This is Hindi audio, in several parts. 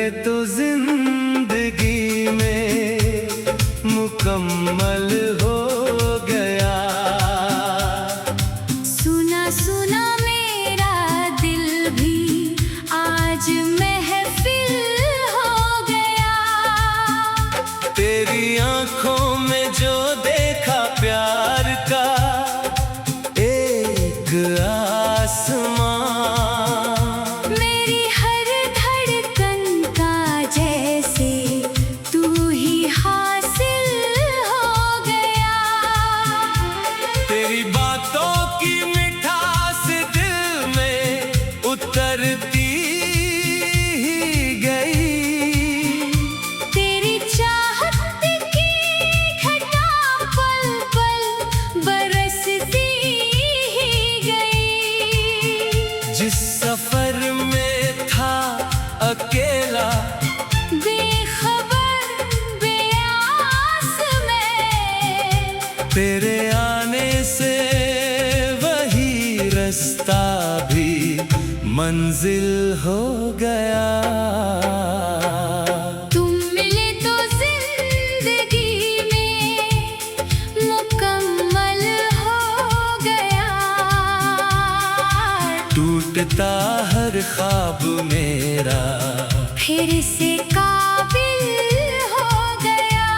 तो जिंदगी में मुकम्मल हो गया। सुना सुना मेरा दिल भी आज महफिल हो गया। तेरी आंखों में जो देखा प्यार का एक आसमां, मेरी हर धड़कन का जैसे तू ही हासिल हो गया। तेरी बातों की मिठास दिल में उतरती ही गई। तेरी चाहत की घटा पल पल बरसती ही गई। जिस सफर में था अकेला बेखबर बेआस में, तेरे आने से वही रास्ता भी मंजिल हो गया। तुम मिले तो जिंदगी में मुकम्मल हो गया। टूटता हर ख्वाब मेरा फिर से काबिल हो गया।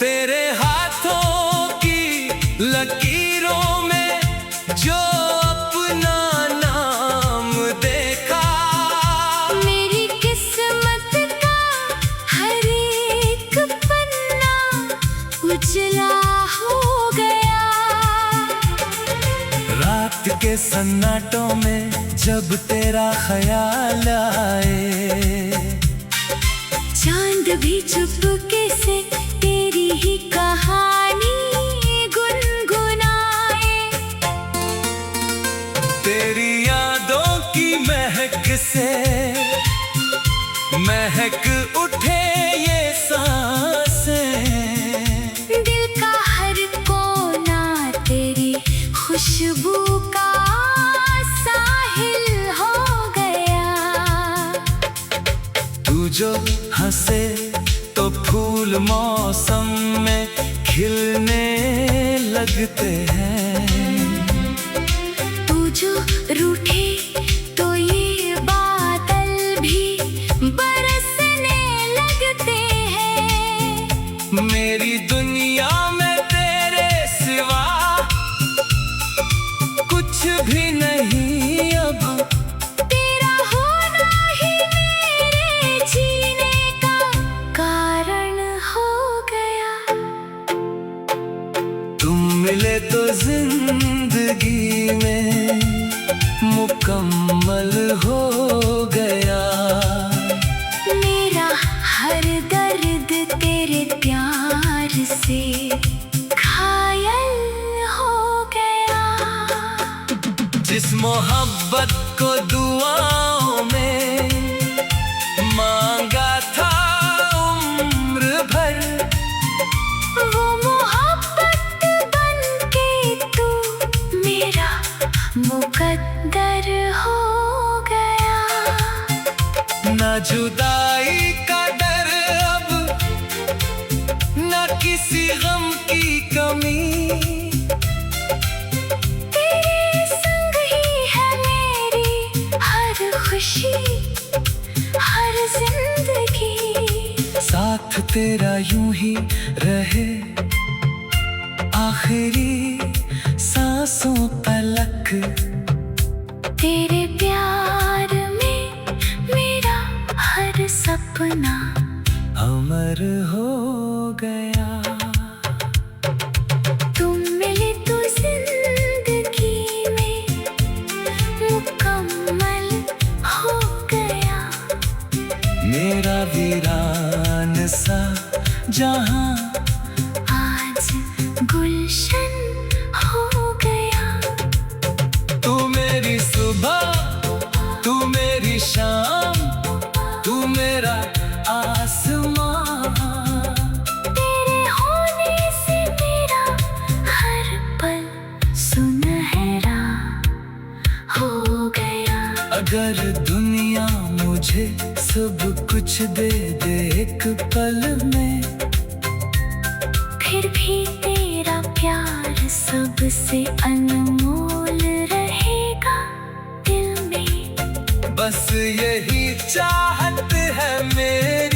तेरे हाथों की लकीरों में जो अपना नाम देखा। मेरी किस्मत का हर एक पन्ना उजला हो गया। रात के सन्नाटों में जब तेरा ख्याल आए, चांद भी चुपके से तेरी ही कहानी गुनगुनाए। तेरी यादों की महक से महक उठे ये सांसें। दिल का हर कोना तेरी खुशबू का साहिल हो गया। तू जो हंसे तो फूल मौसम में खिलने लगते हैं। तू जो रूठे तो ये बादल भी बरसने लगते हैं। मेरी दुनिया में तेरे सिवा कुछ भी नहीं अब। तेरा होना ही मेरे जीने का कारण हो गया। तुम मिले तो जिंदगी में मुकम्मल हो गया। मेरा हर दर्द तेरे प्यार से घायल हो गया। जिस मोहब्बत को दुआओं में मांगा था उम्र भर, वो मोहब्बत बनके तू मेरा मुकद्दर हो गया। ना जुदाई का डर अब, ना किसी गम की कमी। तेरे संग ही है मेरी हर खुशी हर जिंदगी। साथ तेरा यूं ही रहे आखिरी सांसों तलक। तेरे प्यार में मेरा हर सपना अमर हो गया। तुम मिले तो जिंदगी में मुकम्मल हो गया। मेरा वीरान सा जहां आज गुलशन हो गया। तू मेरी कुछ दे दे एक पल में, फिर भी तेरा प्यार सबसे अनमोल रहेगा दिल में। बस यही चाहत है मेरी।